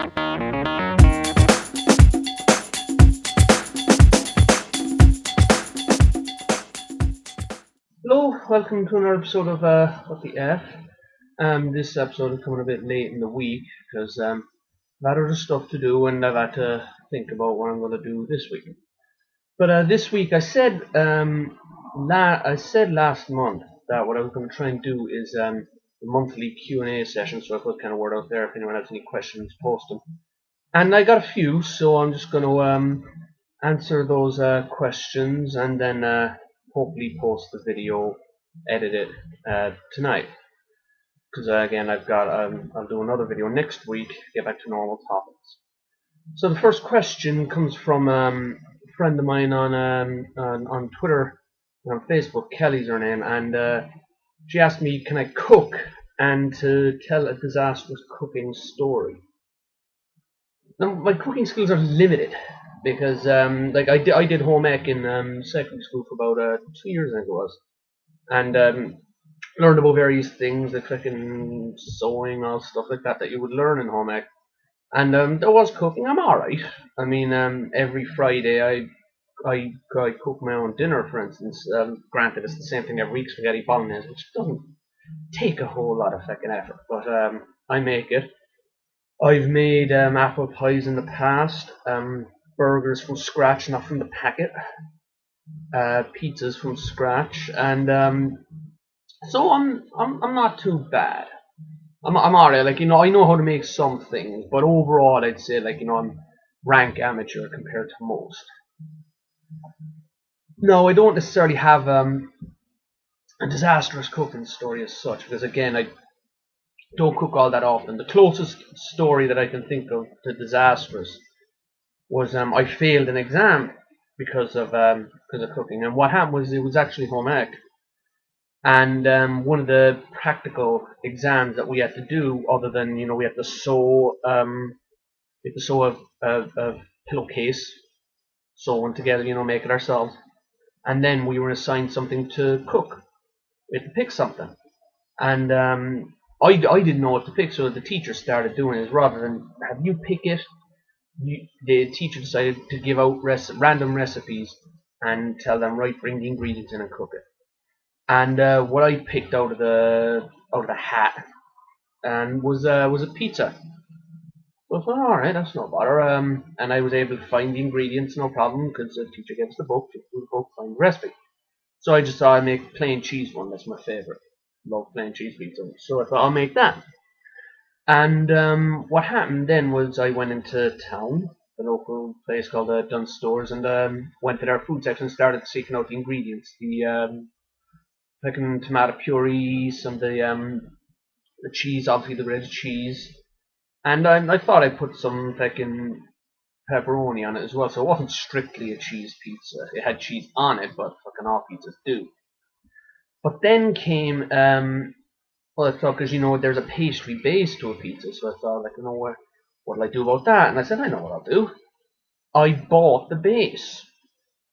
Hello, welcome to another episode of What the F. This episode is coming a bit late in the week because I've had other stuff to do and I've had to think about what I'm going to do this week. But this week I said last month that what I was going to try and do is a monthly Q&A session, so I put kind of word out there if anyone has any questions, post them. And I got a few, so I'm just going to answer those questions and then hopefully post the video, edit it tonight. Because again, I'll do another video next week, get back to normal topics. So the first question comes from a friend of mine on Twitter and on Facebook. Kelly's her name, and she asked me, can I cook and to tell a disastrous cooking story. Now, my cooking skills are limited because like I did home ec in secondary school for about 2 years, I think it was, and learned about various things like fucking sewing, all stuff like that you would learn in home ec. And there was cooking. I'm alright. I mean, every Friday I cook my own dinner, for instance. Granted, it's the same thing every week, spaghetti bolognese, which doesn't take a whole lot of fucking effort, but I make it. I've made apple pies in the past, burgers from scratch, not from the packet, pizzas from scratch, and so I'm not too bad. I'm alright. Like, I know how to make some things, but overall I'd say, like, I'm rank amateur compared to most. No, I don't necessarily have a disastrous cooking story as such, because again, I don't cook all that often. The closest story that I can think of to disastrous was I failed an exam because of cooking. And what happened was, it was actually home ec, and one of the practical exams that we had to do, other than we had to sew a pillowcase, sew one together, make it ourselves, and then we were assigned something to cook. We had to pick something, and I didn't know what to pick, so the teacher started doing it. Rather than have you pick it, the teacher decided to give out random recipes and tell them, right, bring the ingredients in and cook it. And what I picked out of the hat and was a pizza. So I thought, all right, that's no bother. And I was able to find the ingredients, no problem, because the teacher gave us the book, find the recipe. So I just thought I'd make plain cheese one. That's my favorite. Love plain cheese pizza. So I thought I'll make that. And what happened then was I went into town, the local place called Dunn Stores, and went to their food section and started seeking out the ingredients. The picking tomato puree, some of the cheese, obviously the red cheese, and I thought I put some fucking pepperoni on it as well, so it wasn't strictly a cheese pizza. It had cheese on it, but fucking all pizzas do. But then came, well, I thought, because there's a pastry base to a pizza, so I thought, like, what'll I do about that? And I said, I know what I'll do. I bought the base.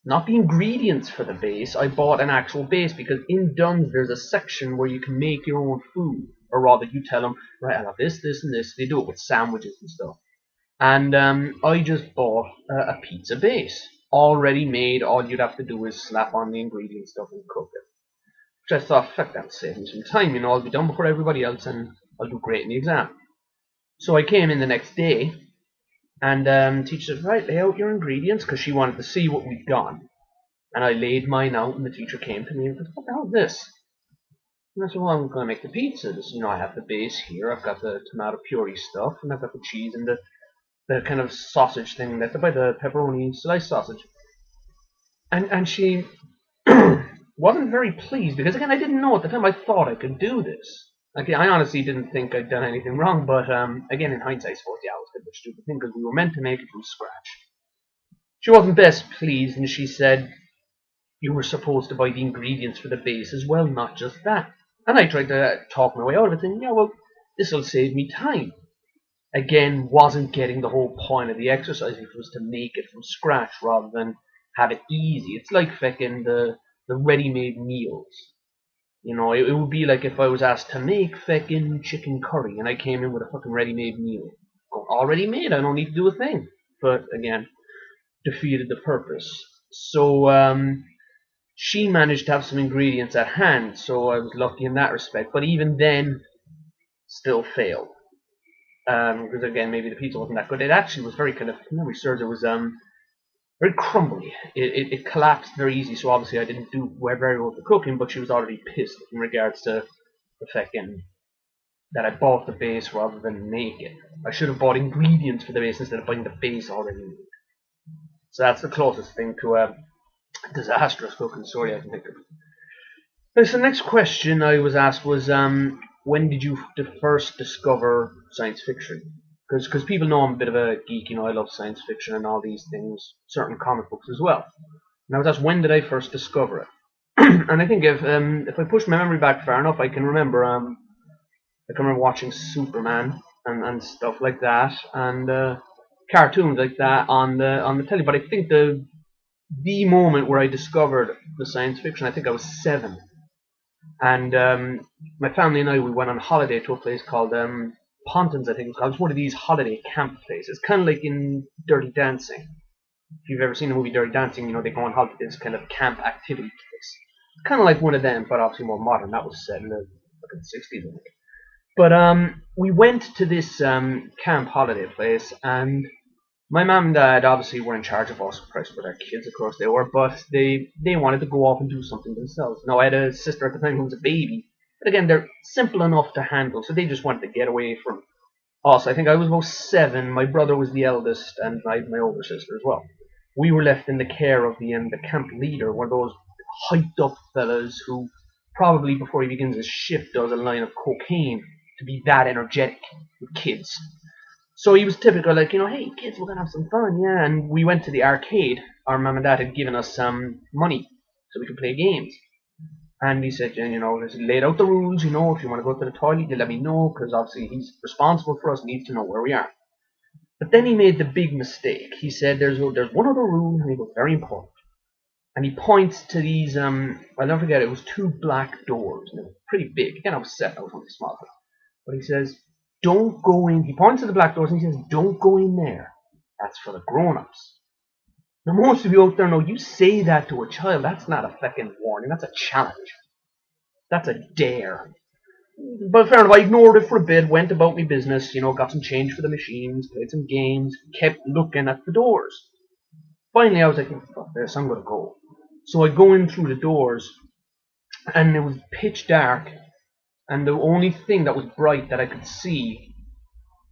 Not the ingredients for the base, I bought an actual base, because in Dunn's there's a section where you can make your own food. Or rather, you tell them, right, I'll have this, this, and this. They do it with sandwiches and stuff. And I just bought a pizza base. Already made, all you'd have to do is slap on the ingredient stuff and cook it. Which I thought, fuck, that'll save me some time, I'll be done before everybody else and I'll do great in the exam. So I came in the next day, and teacher said, right, lay out your ingredients, because she wanted to see what we'd done. And I laid mine out, and the teacher came to me and said, what the hell is this? And I said, well, I'm going to make the pizzas. I have the base here, I've got the tomato puree stuff, and I've got the cheese and the kind of sausage thing, that's by the pepperoni sliced sausage. And she wasn't very pleased, because again, I didn't know at the time. I thought I could do this. Okay, I honestly didn't think I'd done anything wrong, but again, in hindsight, I suppose, yeah, it was kind of a stupid thing, because we were meant to make it from scratch. She wasn't best pleased, and she said, you were supposed to buy the ingredients for the base as well, not just that. And I tried to talk my way out of it, thinking, yeah, well, this will save me time. Again, wasn't getting the whole point of the exercise, which was to make it from scratch rather than have it easy. It's like fucking the ready-made meals. It would be like if I was asked to make fucking chicken curry and I came in with a fucking ready-made meal. already made. I don't need to do a thing. But again, defeated the purpose. So she managed to have some ingredients at hand, so I was lucky in that respect. But even then, still failed. Because again, maybe the pizza wasn't that good. It actually was very kind of, if memory serves, it was very crumbly. It collapsed very easy. So obviously, I didn't do very well with the cooking. But she was already pissed in regards to the fucking that I bought the base rather than make it. I should have bought ingredients for the base instead of buying the base already made. So that's the closest thing to a disastrous cooking story I can think of. So the next question I was asked was, when did you first discover science fiction? Because people know I'm a bit of a geek, you know, I love science fiction and all these things, certain comic books as well. And I was asked, when did I first discover it? And I think if I push my memory back far enough, I can remember watching Superman and stuff like that, and cartoons like that on the telly. But I think the moment where I discovered the science fiction, I think I was 7. And my family and I, we went on holiday to a place called Pontins, I think it was called. It was one of these holiday camp places, kind of like in Dirty Dancing. If you've ever seen the movie Dirty Dancing, you know, they go on holiday to this kind of camp activity place. Kind of like one of them, but obviously more modern. That was set in the 60s, I think. But we went to this camp holiday place, and my mum and dad obviously were in charge of us, Christ, with our kids, of course they were, but they wanted to go off and do something themselves. Now, I had a sister at the time who was a baby, but again, they're simple enough to handle, so they just wanted to get away from us. I think I was about 7, my brother was the eldest, and I had my older sister as well. We were left in the care of the camp leader, one of those hyped up fellas who probably before he begins his shift does a line of cocaine to be that energetic with kids. So he was typical, like, you know, hey kids, we're gonna have some fun, yeah. And we went to the arcade. Our mum and dad had given us some money so we could play games. And he said, you know, he laid out the rules, you know, if you want to go to the toilet, you let me know, because obviously he's responsible for us, needs to know where we are. But then he made the big mistake. He said, there's one other rule, and he goes, very important. And he points to these, I'll never forget, it was 2 black doors, and it was pretty big. Again, I was 7, I was only small. But he says, don't go in. He points to the black doors and he says, don't go in there. That's for the grown-ups. Now, most of you out there know, you say that to a child, that's not a fucking warning, that's a challenge. That's a dare. But fair enough, I ignored it for a bit, went about my business, you know, got some change for the machines, played some games, kept looking at the doors. Finally, I was like, fuck this, I'm going to go. So I go in through the doors, and it was pitch dark, and the only thing that was bright that I could see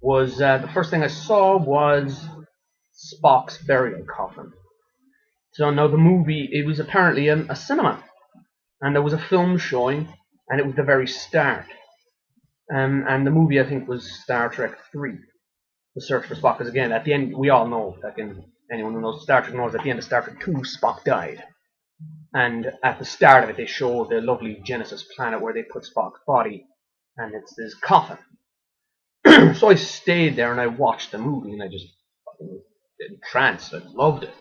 was, the first thing I saw was Spock's burial coffin. So now the movie, it was apparently a cinema, and there was a film showing, and it was the very start. And the movie, I think, was Star Trek 3, The Search for Spock, because again, at the end, we all know, anyone who knows Star Trek knows at the end of Star Trek 2, Spock died. And at the start of it, they show the lovely Genesis planet where they put Spock's body, and it's this coffin. So I stayed there and I watched the movie, and I just fucking entranced. I loved it.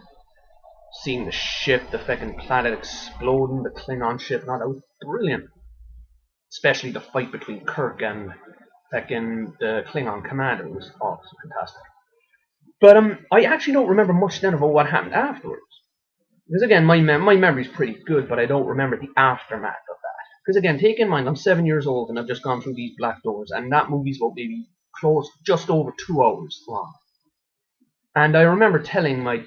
Seeing the ship, the fucking planet exploding, the Klingon ship, and all that was brilliant. Especially the fight between Kirk and fucking the Klingon commander was awesome, fantastic. But I actually don't remember much then about what happened afterwards. Because again, my memory's pretty good, but I don't remember the aftermath of that. Because again, take in mind, I'm 7 years old and I've just gone through these black doors, and that movie's about maybe close, just over 2 hours long. And I remember telling my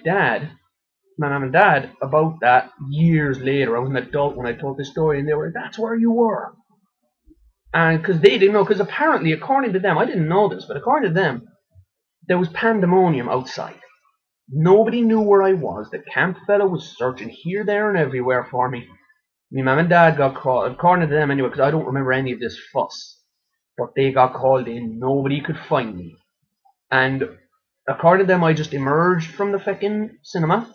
mum and dad, about that years later. I was an adult when I told this story, and they were like, that's where you were. And because they didn't know, because apparently, according to them, I didn't know this, but according to them, there was pandemonium outside. Nobody knew where I was. The camp fella was searching here, there, and everywhere for me. My mum and dad got called, according to them anyway, because I don't remember any of this fuss. But they got called in. Nobody could find me. And according to them, I just emerged from the fucking cinema,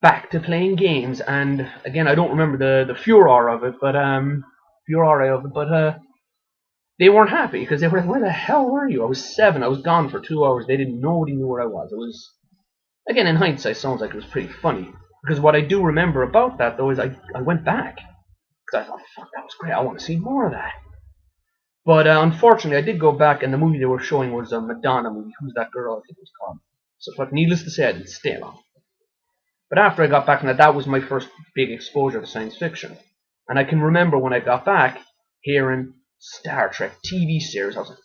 back to playing games. And again, I don't remember the furor of it, but they weren't happy, because they were like, where the hell were you? I was 7, I was gone for 2 hours, nobody knew where I was. It was, again, in hindsight, sounds like it was pretty funny. Because what I do remember about that, though, is I went back. Because I thought, fuck, that was great, I want to see more of that. But unfortunately, I did go back, and the movie they were showing was a Madonna movie. Who's That Girl? I think it was called. So, but needless to say, I didn't stay long. But after I got back, and that was my first big exposure to science fiction. And I can remember when I got back, hearing Star Trek TV series. I was like,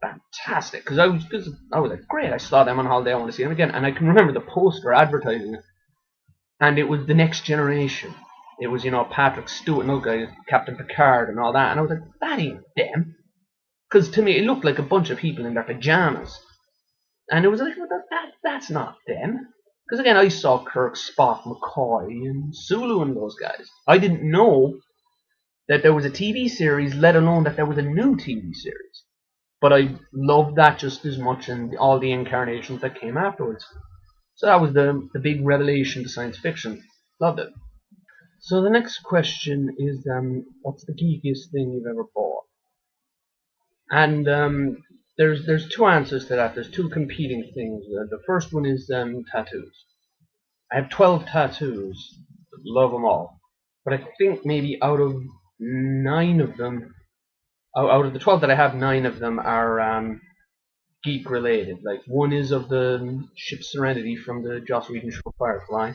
fantastic, because I was like, great. I saw them on holiday. I want to see them again. And I can remember the poster advertising it, and it was The Next Generation. It was, Patrick Stewart and those guys, Captain Picard and all that. And I was like, that ain't them. Because to me, it looked like a bunch of people in their pajamas. And it was like, well, that's not them. Because again, I saw Kirk, Spock, McCoy, and Sulu and those guys. I didn't know that there was a TV series, let alone that there was a new TV series. But I loved that just as much, and all the incarnations that came afterwards. So that was the big revelation to science fiction. Loved it. So the next question is, what's the geekiest thing you've ever bought? And there's two answers to that. There's two competing things. The first one is tattoos. I have 12 tattoos. Love them all. But I think maybe out of 9 of them, out of the 12 that I have, 9 of them are geek related. Like, one is of the ship Serenity from the Joss Whedon show Firefly.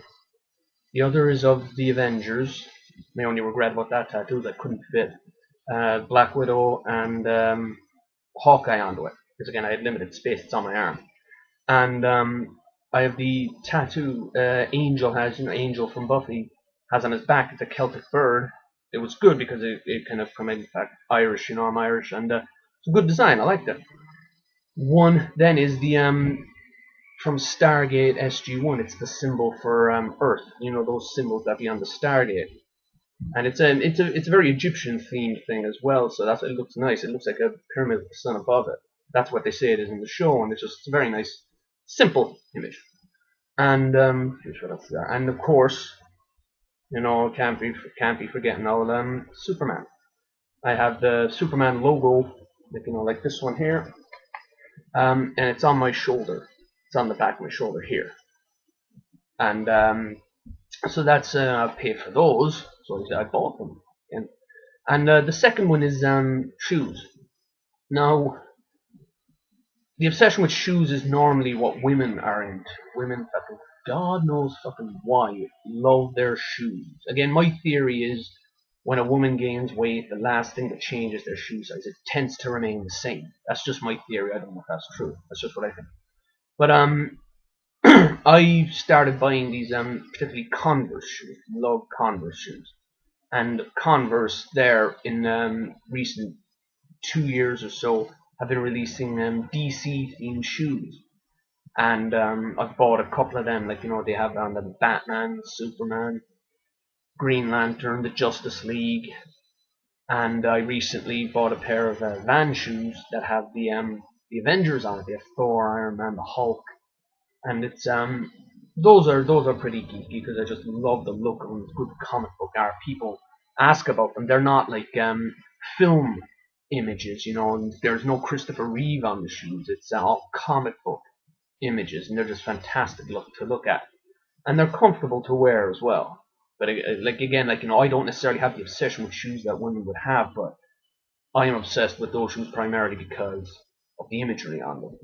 The other is of the Avengers. My only regret about that tattoo is I couldn't fit Black Widow and Hawkeye onto it. Because again, I had limited space. It's on my arm. And I have the tattoo Angel has, Angel from Buffy has on his back. It's a Celtic bird. It was good because it kind of promoted back Irish, I'm Irish, and it's a good design. I liked it. One then is the from Stargate SG-1. It's the symbol for Earth. Those symbols that be on the Stargate, and it's a very Egyptian themed thing as well. So it looks nice. It looks like a pyramid with the sun above it. That's what they say it is in the show, and it's a very nice, simple image. And what else is there? And of course, can't be forgetting all Superman. I have the Superman logo, like this one here, and it's on my shoulder. It's on the back of my shoulder here, and so that's I paid for those, so I bought them. And the second one is shoes. Now, the obsession with shoes is normally what women are into. Women fucking, God knows fucking why, love their shoes. Again, my theory is when a woman gains weight, the last thing that changes their shoe size. It tends to remain the same. That's just my theory. I don't know if that's true. That's just what I think. But I started buying these particularly Converse shoes. Love Converse shoes. And Converse there in recent 2 years or so have been releasing DC themed shoes, and I've bought a couple of them. Like they have on the Batman, Superman, Green Lantern, the Justice League, and I recently bought a pair of Van shoes that have the Avengers on it. They have Thor, Iron Man, the Hulk, and it's those are pretty geeky because I just love the look of them. It's good comic book art. People ask about them. They're not like film images, and there's no Christopher Reeve on the shoes. It's all comic book images, and they're just fantastic to look at, and they're comfortable to wear as well. But I don't necessarily have the obsession with shoes that women would have, but I am obsessed with those shoes primarily because of the imagery on them.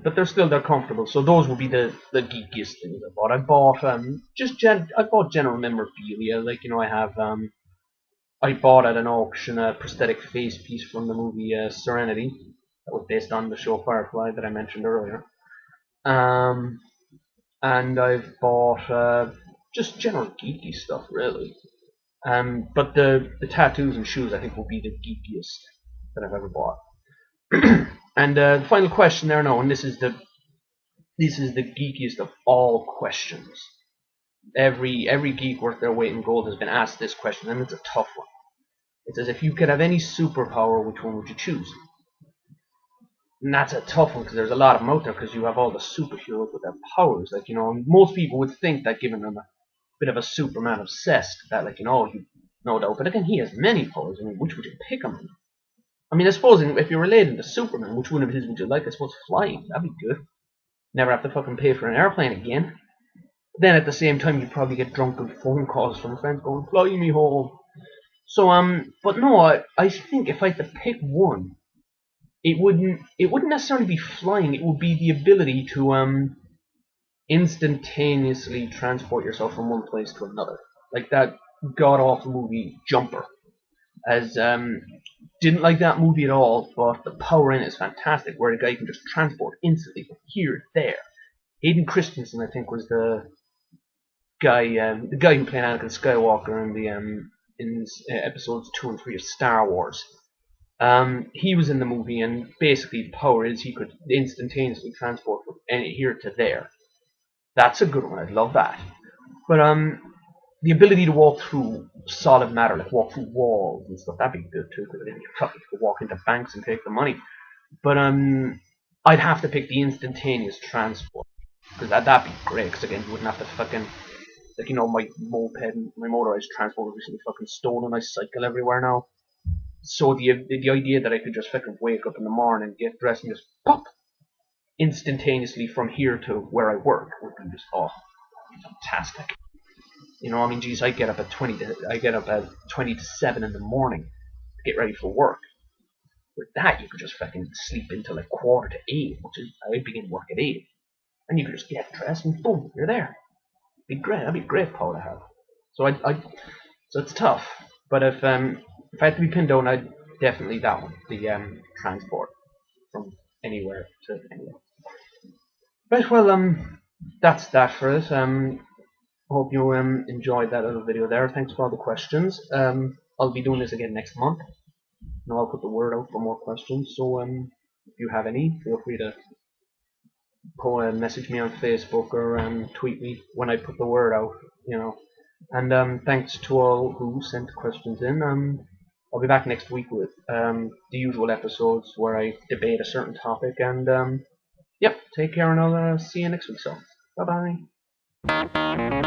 But they're comfortable. So those would be the geekiest things I bought. I bought I bought general memorabilia. I bought at an auction a prosthetic face piece from the movie Serenity that was based on the show Firefly that I mentioned earlier. And I've bought just general geeky stuff, really. But the tattoos and shoes, I think, will be the geekiest that I've ever bought. And the final question there now, and this is the geekiest of all questions. Every geek worth their weight in gold has been asked this question, and it's a tough one. It says, if you could have any superpower, which one would you choose? And that's a tough one because there's a lot of them out there because you have all the superheroes with their powers. Most people would think that given them a bit of a Superman obsessed, that you no doubt. But again, he has many powers. Which would you pick him? I suppose if you're related to Superman, which one of his would you like? I suppose flying. That'd be good. Never have to fucking pay for an airplane again. Then at the same time, you'd probably get drunken phone calls from friends going, fly me home. So but no, I think if I had to pick one, it wouldn't necessarily be flying. It would be the ability to instantaneously transport yourself from one place to another, like that god awful movie Jumper. As Didn't like that movie at all, but the power in it is fantastic, where the guy can just transport instantly from here to there. Hayden Christensen, I think, was the guy who played Anakin Skywalker in the episodes 2 and 3 of Star Wars. He was in the movie, and basically the power is he could instantaneously transport from here to there. That's a good one. I'd love that. But the ability to walk through solid matter, like walk through walls and stuff, that'd be good too. Because then you could walk into banks and take the money. But I'd have to pick the instantaneous transport, because that'd be great. Because again, you wouldn't have to fucking, like, my motorized transport was recently fucking stolen. I cycle everywhere now. So the idea that I could just fucking wake up in the morning, get dressed, and just pop instantaneously from here to where I work would be just fantastic. I mean, geez, I get up at 20 to 7 in the morning to get ready for work. With that, you could just fucking sleep until like 7:45, which is I begin work at 8, and you could just get dressed and boom, you're there. It'd be great. That'd be a great power to have. So so it's tough. But if I had to be pinned down, I'd definitely that one, the transport from anywhere to anywhere. Right, well, that's that for it. Hope you enjoyed that little video there. Thanks for all the questions. I'll be doing this again next month. And I'll put the word out for more questions. So if you have any, feel free to message me on Facebook or tweet me when I put the word out. And thanks to all who sent questions in. I'll be back next week with the usual episodes where I debate a certain topic. And yep, take care, and I'll see you next week. So bye bye.